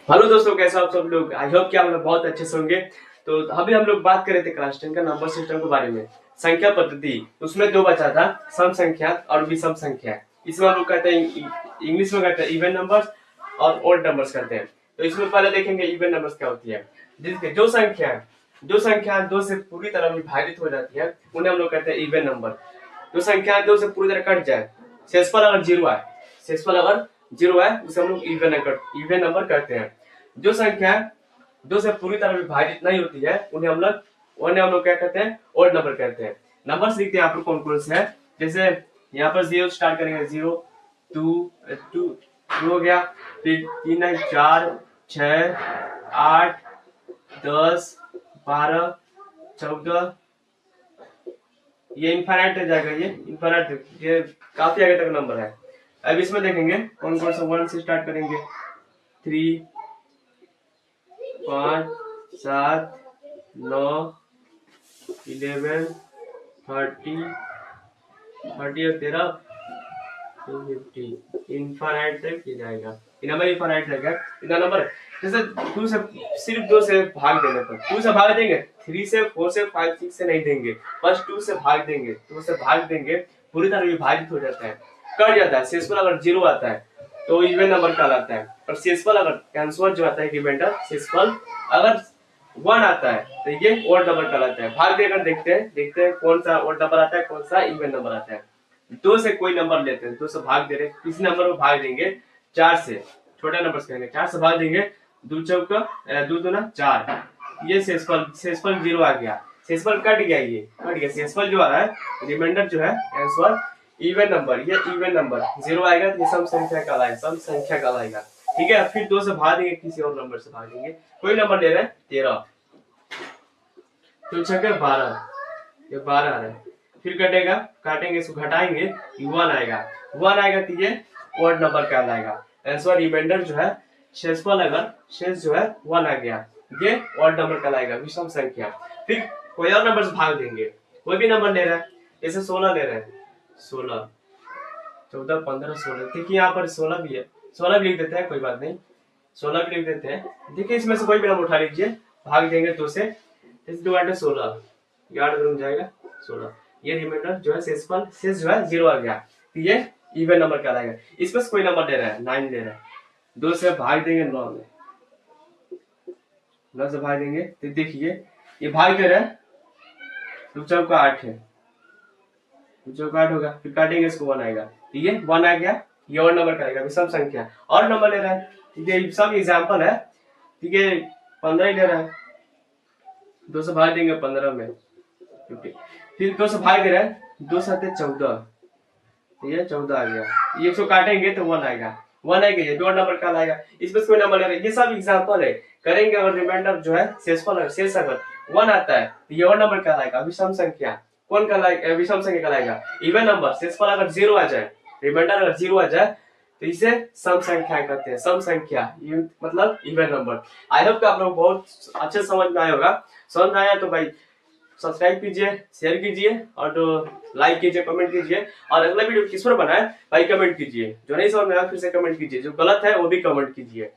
Hello दोस्तों, कैसे हो आप सब लोग। आई होप कि आप लोग बहुत अच्छे से होंगे। तो अभी हम लोग बात कर रहे थे क्लास 10 का नंबर सिस्टम के बारे में, संख्या पद्धति। उसमें दो बचा था, सम संख्या और विषम संख्या। इसमें हम लोग कहते हैं, इंग्लिश में कहते हैं इवन नंबर्स और ओड नंबर्स कहते हैं। तो इसमें पहले देखेंगे इवन नंबर्स क्या होती है। जिसके जो संख्या दो से पूरी तरह विभाजित हो जाती है उन्हें हम लोग कहते हैं इवन नंबर। जो संख्या दो से पूरी तरह कट जाए, शेषफल अगर जीरो है, शेषफल अगर जीरो है उसे हम लोग इवन नंबर कहते हैं। जो संख्या दो से पूरी तरह विभाजित नहीं होती है उन्हें हम लोग क्या कहते हैं, ओड नंबर कहते हैं। नंबर लिखते हैं यहाँ पर कौन कौन से है। जैसे यहाँ पर जीरो स्टार्ट करेंगे, जीरो, टू, टू टू हो गया, फिर तीन है, चार, छ, आठ, 10, 12, 14, ये इनफाइनाइट तक जाएगा। ये इनफाइनाइट, ये काफी आगे तक नंबर है। अब इसमें देखेंगे कौन कौन सा। वन से स्टार्ट करेंगे, 3, 5, 7, 9, 11, 30, 30 और 13, 50, इनफाइनाइट तक ये जाएगा। ये नंबर इनफाइनाइट तक है, इतना नंबर। जैसे टू से, सिर्फ दो से भाग देने पर, टू से भाग देंगे, 3 से, 4 से, 5, 6 से नहीं देंगे, बस टू से भाग देंगे। टू से भाग देंगे, पूरी तरह विभाजित हो जाता है, कट जाता है। शेषफल अगर जीरो आता है तो इवन नंबर कहलाता है। और शेषफल अगर आंसर जो आता है रिमाइंडर, शेषफल अगर 1 आता है तो ये ओड नंबर कहलाता है। भाग देकर देखते हैं कौन सा ओड नंबर आता है, कौन सा इवन नंबर आता है। दो से कोई नंबर लेते हैं, दो से भाग दे रहे हैं, किसी नंबर को भाग देंगे। 4 से, छोटा नंबर कहेंगे, 4 से भाग देंगे, दो चौका, दो दूना 4, ये शेषफल जीरो आ गया, शेषफल कट गया, ये कट गया। शेषफल जो आ रहा है, रिमाइंडर जो है आंसर इवन नंबर, ये इवन नंबर जीरो आएगा तो ये सम संख्या कहलाएगा, सम संख्या कहलाएगा। ठीक है, फिर दो से भाग देंगे, किसी और नंबर से भाग देंगे। कोई नंबर ले रहे हैं, 13, तो छके 12, ये 12 आ रहा है। फिर कटेगा, काटेंगे, इसको घटाएंगे, 1 आएगा। 1 आएगा तो ये ओड नंबर कहलाएगा। आंसर रिमाइंडर जो है, शेषफल अगर शेष जो है 1 आ गया, ये ओड नंबर कहलाएगा, विषम संख्या। फिर कोई और नंबर से भाग देंगे, कोई भी नंबर ले रहा है, जैसे 16 ले रहे हैं, 16, 14, 15, 16। देखिए यहाँ पर 16 भी है, 16 भी लिख देते हैं, कोई बात नहीं, 16 भी लिख देते हैं। देखिए इसमें से कोई भी नंबर उठा लीजिए, भाग देंगे 2 से, 2 8 16, 11 जाएगा 16। ये रिमाइंडर जो है, शेषफल शेष जो है 0 आ गया, तो ये इवन नंबर कहलाएगा। इसमें से कोई नंबर ले रहा है, 9 ले रहा है, 2 से भाग देंगे 9 में, 9 से भाग देंगे तो देखिए ये भाग दे रहा है, 2 चौका 8 है, 2 चौका 8 होगा, फिर काटेंगे इसको 1 आएगा, तो ये 1 आ गया, ये और नंबर कहलाएगा, विषम संख्या। और नंबर ले रहा है, ठीक है, सब एग्जाम्पल है, ठीक है, 15 ही ले रहा है, 2 से भाग देंगे 15 में, फिर 2 से भाग दे रहा है, 2 7 14, तो ये 14 आ गया, ये इसको काटेंगे तो 1 आएगा, 1 आएगा, ये भी और नंबर कहलाएगा। इसमें कोई नंबर ले रहा है, ये सब एग्जाम्पल है। करेंगे अगर रिमाइंडर जो है, शेषफल शेष अगर 1 आता है तो ये और नंबर कहलाएगा, विषम संख्या। कौन कहलाएगा, विषम संख्या कहलाएगा, इवन नंबर। शेषफल अगर 0 आ जाए, रिमाइंडर अगर 0 आ जाए तो इसे सम संख्या कहते हैं, सम संख्या, मतलब इवन नंबर। आई होप कि आप लोग बहुत अच्छे समझ में आया होगा। समझ में आया तो भाई सब्सक्राइब कीजिए, शेयर कीजिए और लाइक कीजिए, कमेंट कीजिए। और अगला वीडियो किस पर बनाए भाई कमेंट कीजिए। जो नहीं समझ में आया फिर से कमेंट कीजिए, जो गलत है वो भी कमेंट कीजिए।